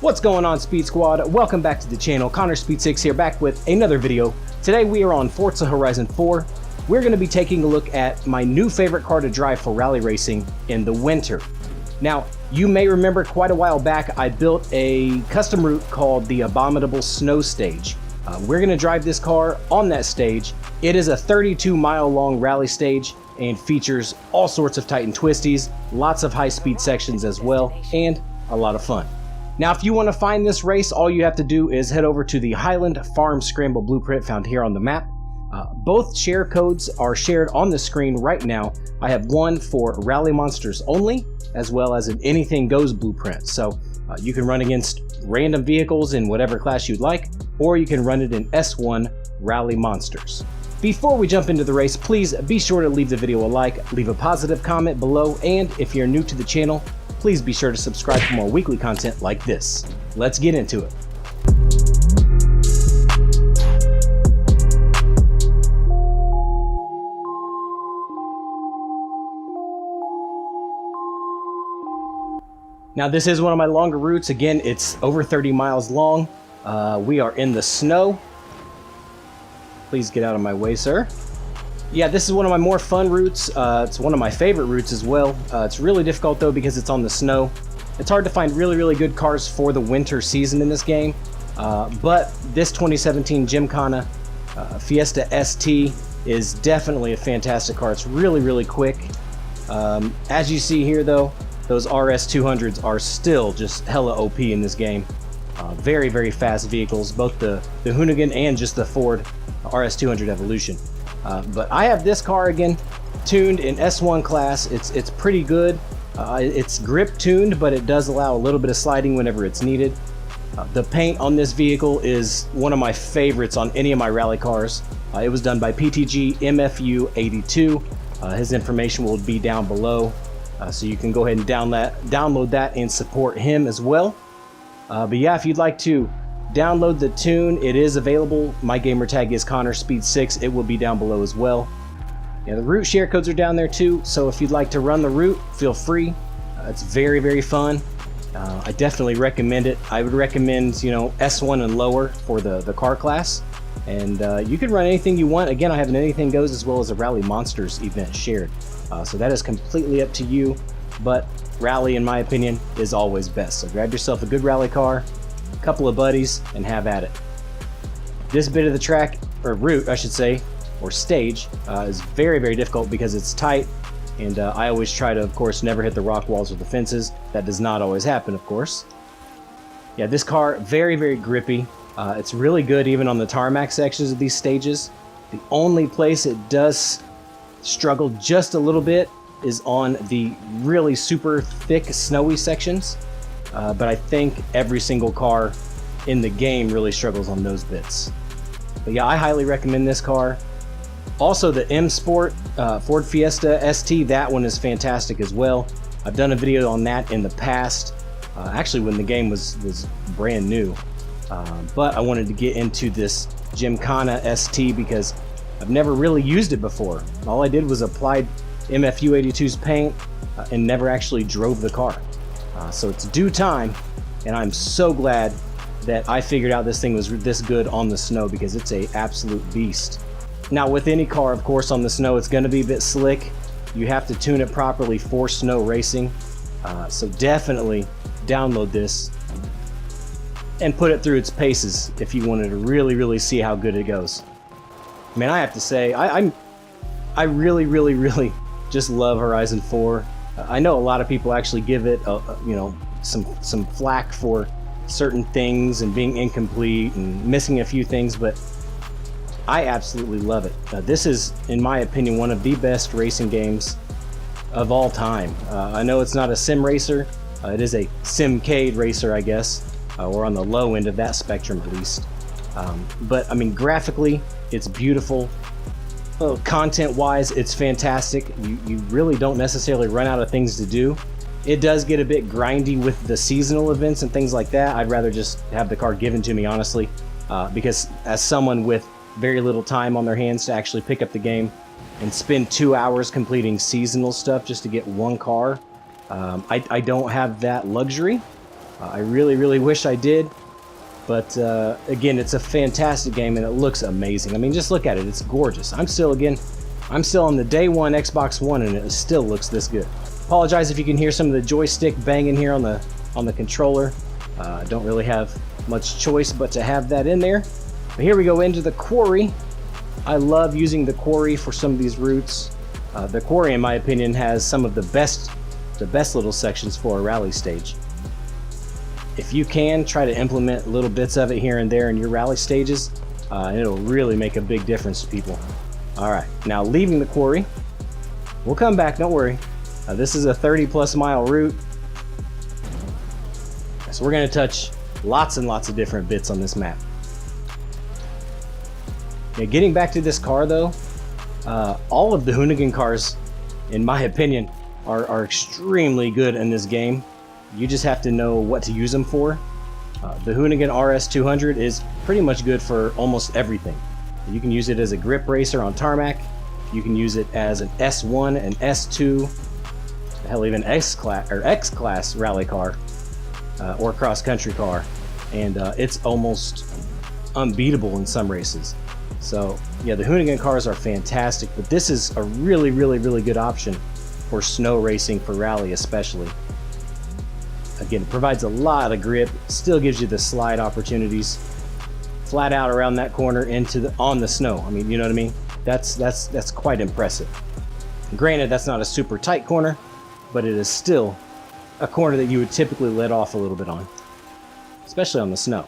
What's going on, Speed Squad? Welcome back to the channel. Connor Speed6 here, back with another video. Today we are on Forza Horizon 4. We're going to be taking a look at my new favorite car to drive for rally racing in the winter. Now, you may remember quite a while back I built a custom route called the Abominable Snow Stage. We're going to drive this car on that stage. It is a 32-mile long rally stage and features all sorts of tight and twisties, lots of high-speed sections as well, and a lot of fun. Now, if you want to find this race, all you have to do is head over to the Highland Farm Scramble blueprint found here on the map. Both share codes are shared on the screen right now. I have one for Rally Monsters only, as well as an Anything Goes blueprint. So you can run against random vehicles in whatever class you'd like, or you can run it in S1 Rally Monsters. Before we jump into the race, please be sure to leave the video a like, leave a positive comment below, and if you're new to the channel, please be sure to subscribe for more weekly content like this. Let's get into it. Now, this is one of my longer routes. Again, it's over 30 miles long. We are in the snow. Please get out of my way, sir. Yeah, this is one of my more fun routes. It's one of my favorite routes as well. It's really difficult though because it's on the snow. It's hard to find really good cars for the winter season in this game. But this 2017 Gymkhana Fiesta ST is definitely a fantastic car. It's really quick. As you see here though, those RS200s are still just hella OP in this game. Very fast vehicles, both the Hoonigan and just the Ford RS200 Evolution. But I have this car again tuned in S1 class. It's pretty good. It's grip tuned, but it does allow a little bit of sliding whenever it's needed. The paint on this vehicle is one of my favorites on any of my rally cars. It was done by PTG MFU82. His information will be down below, so you can go ahead and download that and support him as well. But yeah, if you'd like to download the tune, it is available. My gamer tag is Connor Speed6. It will be down below as well. Yeah, the route share codes are down there too, so if you'd like to run the route, feel free. It's very fun. I definitely recommend it. I would recommend, you know, S1 and lower for the car class, and you can run anything you want. Again, I have an Anything Goes as well as a Rally Monsters event shared, so that is completely up to you, but rally, in my opinion, is always best. So grab yourself a good rally car, a couple of buddies, and have at it. This bit of the track, or route I should say, or stage, is very very difficult because it's tight, and I always try to, of course, never hit the rock walls or the fences. That does not always happen, of course. Yeah, this car, very grippy. It's really good even on the tarmac sections of these stages. The only place it does struggle just a little bit is on the really super thick snowy sections, but I think every single car in the game really struggles on those bits. But yeah, I highly recommend this car. Also, the M Sport Ford Fiesta ST, that one is fantastic as well. I've done a video on that in the past, actually when the game was brand new, but I wanted to get into this Gymkhana ST because I've never really used it before. All I did was applied MFU82's paint and never actually drove the car. So it's due time, and I'm so glad that I figured out this thing was this good on the snow because it's a absolute beast. Now, with any car, of course, on the snow, it's going to be a bit slick. You have to tune it properly for snow racing. So definitely download this and put it through its paces if you wanted to really see how good it goes. I mean, I have to say, I really just love Horizon 4. I know a lot of people actually give it, you know, some flack for certain things and being incomplete and missing a few things, but I absolutely love it. This is, in my opinion, one of the best racing games of all time. I know it's not a sim racer. It is a simcade racer, I guess. We're on the low end of that spectrum, at least. But I mean, graphically, it's beautiful. Content-wise, it's fantastic. You really don't necessarily run out of things to do. It does get a bit grindy with the seasonal events and things like that. I'd rather just have the car given to me, honestly, because as someone with very little time on their hands to actually pick up the game and spend 2 hours completing seasonal stuff just to get one car, I don't have that luxury. I really wish I did, but again, it's a fantastic game and it looks amazing. I mean, just look at it, it's gorgeous. I'm still on the day one Xbox One and it still looks this good. Apologize if you can hear some of the joystick banging here on the controller. I don't really have much choice but to have that in there. But here we go into the quarry. I love using the quarry for some of these routes. The quarry, in my opinion, has some of the best little sections for a rally stage. If you can, try to implement little bits of it here and there in your rally stages, and it'll really make a big difference to people. All right, now leaving the quarry, we'll come back, don't worry. This is a 30+ mile route. So we're gonna touch lots and lots of different bits on this map. Now, getting back to this car though, all of the Hoonigan cars, in my opinion, are extremely good in this game. You just have to know what to use them for. The Hoonigan RS200 is pretty much good for almost everything. You can use it as a grip racer on tarmac. You can use it as an S1 and S2, hell, even X-Class rally car or cross-country car. And it's almost unbeatable in some races. So yeah, the Hoonigan cars are fantastic, but this is a really good option for snow racing, for rally especially. Again, it provides a lot of grip, still gives you the slide opportunities, flat out around that corner on the snow. I mean, you know what I mean? That's quite impressive. Granted, that's not a super tight corner, but it is still a corner that you would typically let off a little bit on, especially on the snow.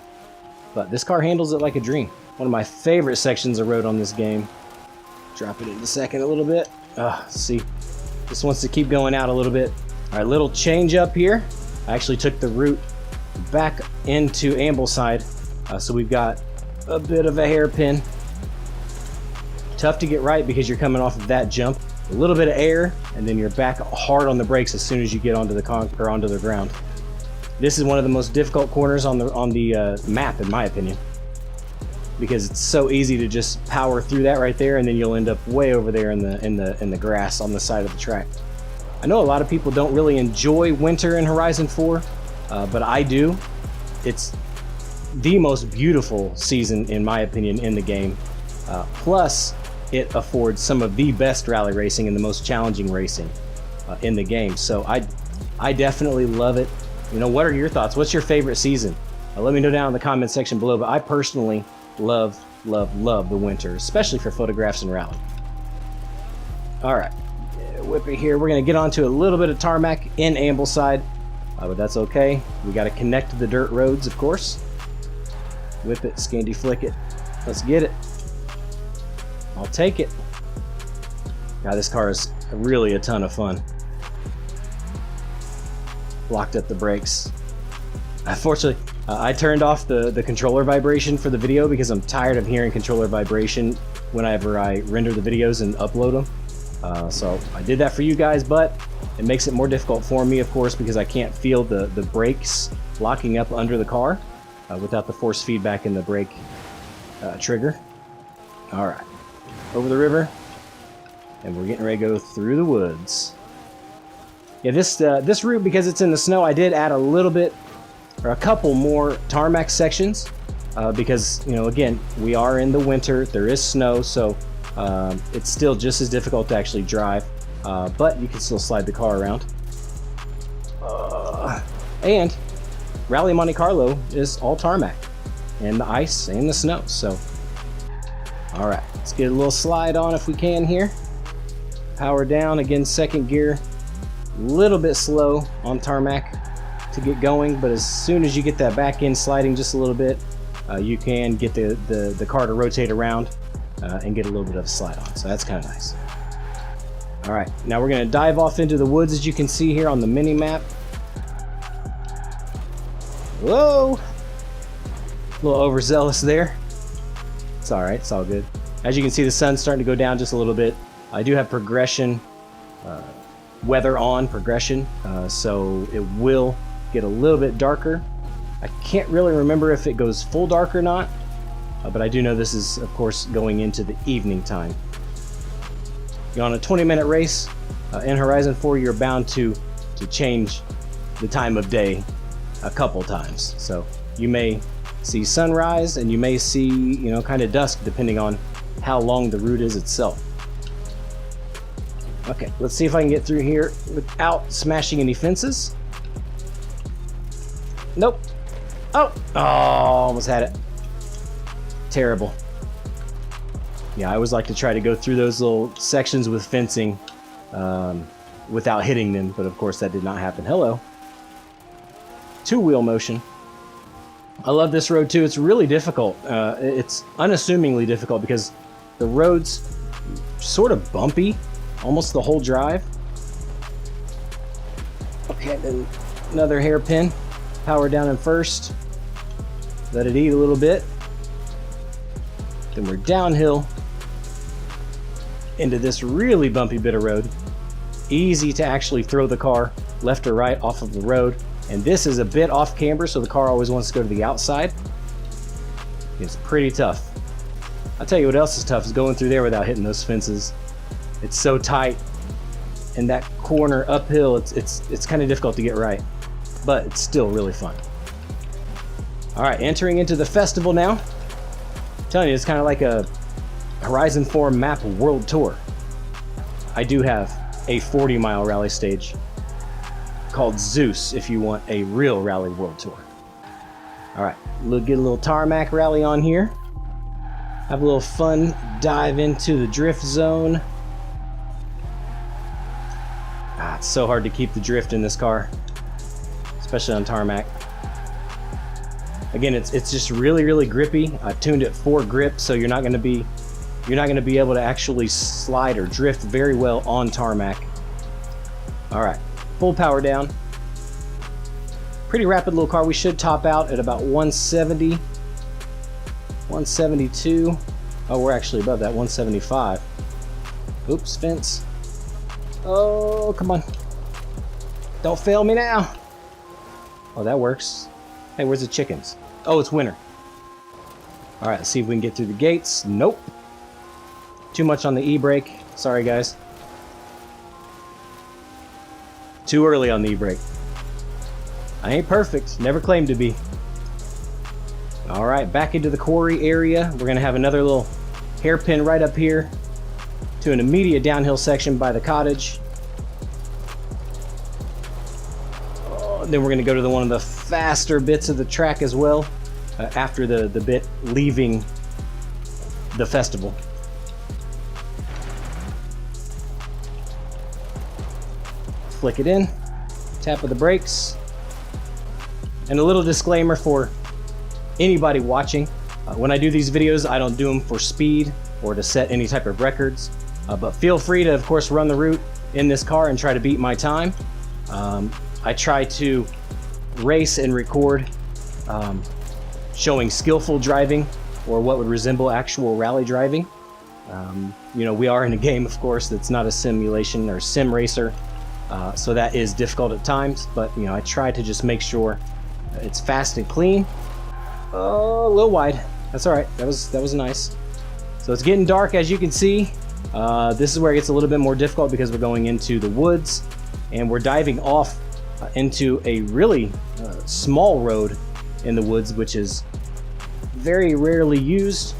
But this car handles it like a dream. One of my favorite sections I rode on this game. Drop it in a second a little bit. See, this wants to keep going out a little bit. All right, little change up here. I actually took the route back into Ambleside, so we've got a bit of a hairpin. Tough to get right because you're coming off of that jump. A little bit of air, and then you're back hard on the brakes as soon as you get onto the ground. This is one of the most difficult corners on the map, in my opinion, because it's so easy to just power through that right there, and then you'll end up way over there in the grass on the side of the track. I know a lot of people don't really enjoy winter in Horizon 4, but I do. It's the most beautiful season, in my opinion, in the game. Plus, it affords some of the best rally racing and the most challenging racing in the game. So I definitely love it. You know, what are your thoughts? What's your favorite season? Let me know down in the comment section below, but I personally love the winter, especially for photographs and rally. All right. Whip it here. We're going to get onto a little bit of tarmac in Ambleside, but that's okay. We got to connect to the dirt roads, of course. Whip it, Scandy flick it. Let's get it. I'll take it. God, this car is really a ton of fun. Blocked up the brakes. Unfortunately, I turned off the controller vibration for the video because I'm tired of hearing controller vibration whenever I render the videos and upload them. So I did that for you guys, but it makes it more difficult for me, of course, because I can't feel the brakes locking up under the car without the force feedback in the brake trigger. All right, over the river, and we're getting ready to go through the woods. Yeah, this route, because it's in the snow, I did add a little bit, or a couple more tarmac sections, because, you know, again, we are in the winter, there is snow, so it's still just as difficult to actually drive, but you can still slide the car around. And Rally Monte Carlo is all tarmac, and the ice and the snow, so. All right, let's get a little slide on if we can here. Power down, again, second gear. A little bit slow on tarmac to get going, but as soon as you get that back end sliding just a little bit, you can get the car to rotate around and get a little bit of a slide on, so that's kind of nice. All right, now we're gonna dive off into the woods, as you can see here on the mini map. Whoa, a little overzealous there. It's all right, it's all good. As you can see, the sun's starting to go down just a little bit. I do have progression, weather on progression, so it will get a little bit darker. I can't really remember if it goes full dark or not, but I do know this is, of course, going into the evening time. You're on a 20-minute race. In Horizon 4, you're bound to change the time of day a couple times. So you may see sunrise and you may see, you know, kind of dusk depending on how long the route is itself. Okay, let's see if I can get through here without smashing any fences. Nope. Oh, almost had it. Terrible. Yeah, I always like to try to go through those little sections with fencing without hitting them, but of course that did not happen. Hello. Two-wheel motion. I love this road too. It's really difficult. It's unassumingly difficult because the road's sort of bumpy almost the whole drive. Okay, then another hairpin. Power down in first. Let it eat a little bit. Then we're downhill into this really bumpy bit of road. Easy to actually throw the car left or right off of the road. And this is a bit off camber, so the car always wants to go to the outside. It's pretty tough. I'll tell you what else is tough is going through there without hitting those fences. It's so tight. And that corner uphill, it's kind of difficult to get right. But it's still really fun. All right, entering into the festival now. I'm telling you, it's kind of like a Horizon 4 map world tour. I do have a 40-mile rally stage called Zeus if you want a real rally world tour. All right, get a little tarmac rally on here. Have a little fun dive into the drift zone. It's so hard to keep the drift in this car, especially on tarmac. Again, it's just really grippy. I tuned it for grip, so you're not going to be able to actually slide or drift very well on tarmac. All right, full power down. Pretty rapid little car. We should top out at about 170, 172. Oh, we're actually above that, 175. Oops, fence. Oh, come on. Don't fail me now. Oh, that works. Hey, where's the chickens? Oh, it's winter. All right, let's see if we can get through the gates. Nope. Too much on the e-brake. Sorry, guys. Too early on the e-brake. I ain't perfect. Never claimed to be. All right, back into the quarry area. We're going to have another little hairpin right up here to an immediate downhill section by the cottage. Then we're going to go to one of the faster bits of the track as well after the bit leaving the festival. Flick it in, tap of the brakes. And a little disclaimer for anybody watching. When I do these videos, I don't do them for speed or to set any type of records. But feel free to, of course, run the route in this car and try to beat my time. I try to race and record showing skillful driving or what would resemble actual rally driving. You know, we are in a game, of course, that's not a simulation or sim racer, so that is difficult at times, but you know, I try to just make sure it's fast and clean. Oh, a little wide. That's all right. That was nice. So it's getting dark, as you can see. This is where it gets a little bit more difficult because we're going into the woods and we're diving off into a really small road in the woods, which is very rarely used.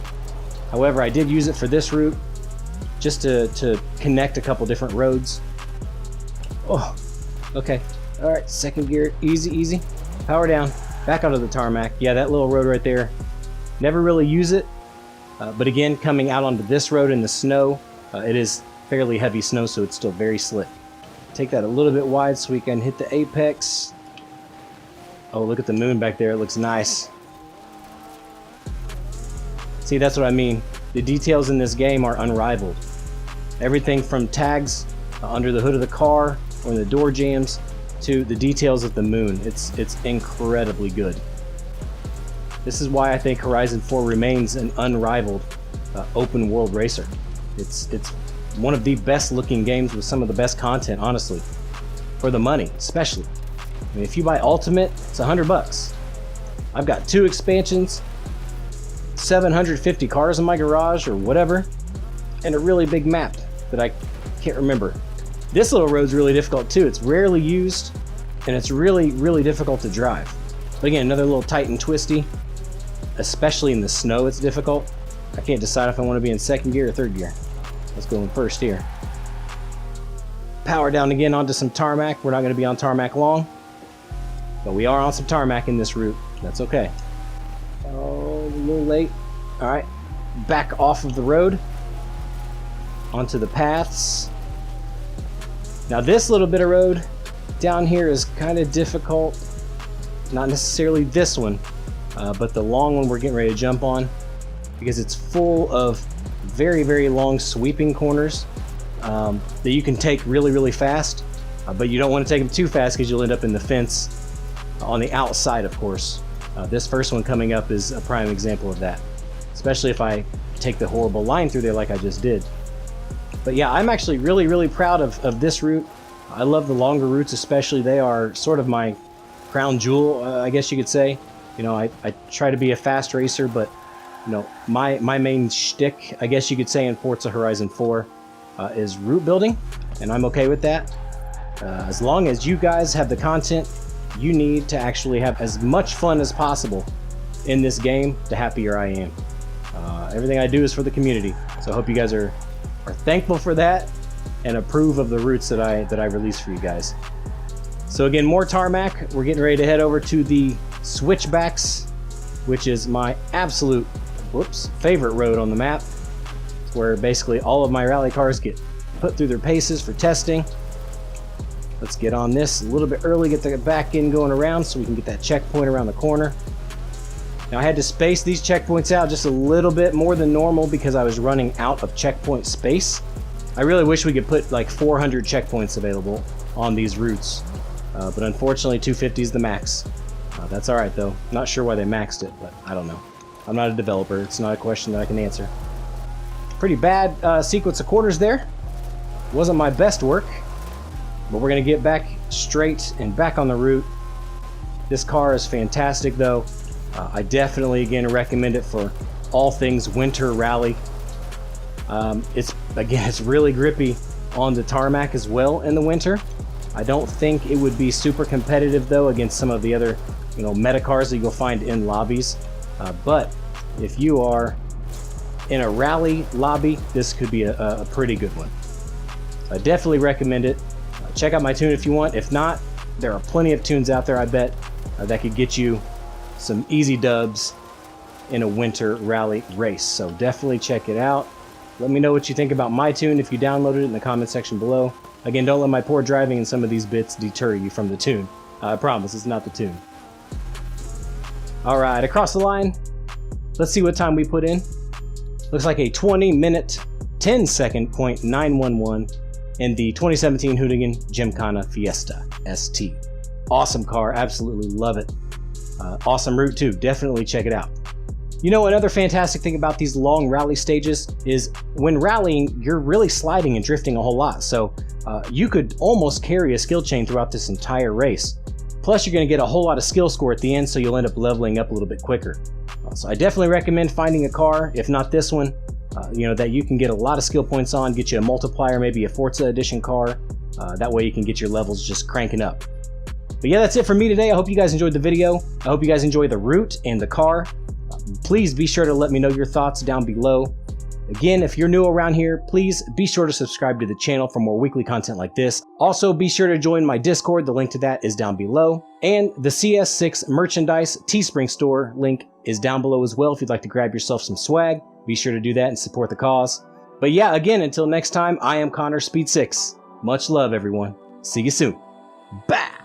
However, I did use it for this route just to connect a couple different roads. Oh, okay. All right, second gear, easy. Power down, back onto the tarmac. Yeah, that little road right there, never really use it. But again, coming out onto this road in the snow, it is fairly heavy snow, so it's still very slick. Take that a little bit wide so we can hit the apex. Oh, look at the moon back there. It looks nice. See, that's what I mean. The details in this game are unrivaled. Everything from tags under the hood of the car or in the door jambs to the details of the moon. It's incredibly good. This is why I think Horizon 4 remains an unrivaled open world racer. It's one of the best looking games with some of the best content, honestly, for the money, especially. I mean, if you buy Ultimate, it's $100. I've got 2 expansions, 750 cars in my garage or whatever, and a really big map that I can't remember. This little road's really difficult too. It's rarely used, and it's really difficult to drive. But again, another little tight and twisty, especially in the snow it's difficult. I can't decide if I want to be in second gear or third gear. Let's go in first here. Power down again onto some tarmac. We're not going to be on tarmac long, but we are on some tarmac in this route. That's okay. Oh, a little late. All right, back off of the road onto the paths. Now this little bit of road down here is kind of difficult. Not necessarily this one, but the long one we're getting ready to jump on, because it's full of very, very long sweeping corners that you can take really, really fast, but you don't want to take them too fast because you'll end up in the fence on the outside, of course. This first one coming up is a prime example of that, especially if I take the horrible line through there like I just did. But yeah, I'm actually really, really proud of this route. I love the longer routes, especially. They are sort of my crown jewel, I guess you could say. You know, I try to be a fast racer, but you know, my main shtick, I guess you could say, in Forza Horizon 4 is route building, and I'm okay with that. As long as you guys have the content you need to actually have as much fun as possible in this game, the happier I am. Everything I do is for the community, so I hope you guys are thankful for that and approve of the routes that I release for you guys. So again, more tarmac. We're getting ready to head over to the switchbacks, which is my absolute favorite road on the map. It's where basically all of my rally cars get put through their paces for testing. Let's get on this a little bit early, get the back end going around so we can get that checkpoint around the corner. Now I had to space these checkpoints out just a little bit more than normal because I was running out of checkpoint space. I really wish we could put like 400 checkpoints available on these routes, but unfortunately 250 is the max. That's alright though. Not sure why they maxed it, but I don't know. I'm not a developer. It's not a question that I can answer. Pretty bad sequence of quarters there. Wasn't my best work, but we're going to get back straight and back on the route. This car is fantastic though. I definitely, again, recommend it for all things winter rally. It's really grippy on the tarmac as well in the winter. I don't think it would be super competitive though against some of the other, you know, meta cars that you'll find in lobbies. But if you are in a rally lobby, this could be a pretty good one. So I definitely recommend it. Check out my tune if you want. If not, there are plenty of tunes out there, I bet, that could get you some easy dubs in a winter rally race. So definitely check it out. Let me know what you think about my tune if you downloaded it in the comment section below. Again, don't let my poor driving in some of these bits deter you from the tune. I promise it's not the tune. All right, across the line. Let's see what time we put in. Looks like a 20-minute, 10-second .911 in the 2017 Hoonigan Gymkhana Fiesta ST. Awesome car, absolutely love it. Awesome route too, definitely check it out. You know, another fantastic thing about these long rally stages is when rallying, you're really sliding and drifting a whole lot. So you could almost carry a skill chain throughout this entire race. Plus you're gonna get a whole lot of skill score at the end, so you'll end up leveling up a little bit quicker. So I definitely recommend finding a car, if not this one, you know, that you can get a lot of skill points on, get you a multiplier, maybe a Forza edition car. That way you can get your levels just cranking up. But yeah, that's it for me today. I hope you guys enjoyed the video. I hope you guys enjoy the route and the car. Please be sure to let me know your thoughts down below. Again, if you're new around here, please be sure to subscribe to the channel for more weekly content like this. Also, be sure to join my Discord. The link to that is down below. And the CS6 merchandise Teespring store link is down below as well if you'd like to grab yourself some swag. Be sure to do that and support the cause. But yeah, again, until next time, I am Connor Speed 6. Much love, everyone. See you soon. Bye!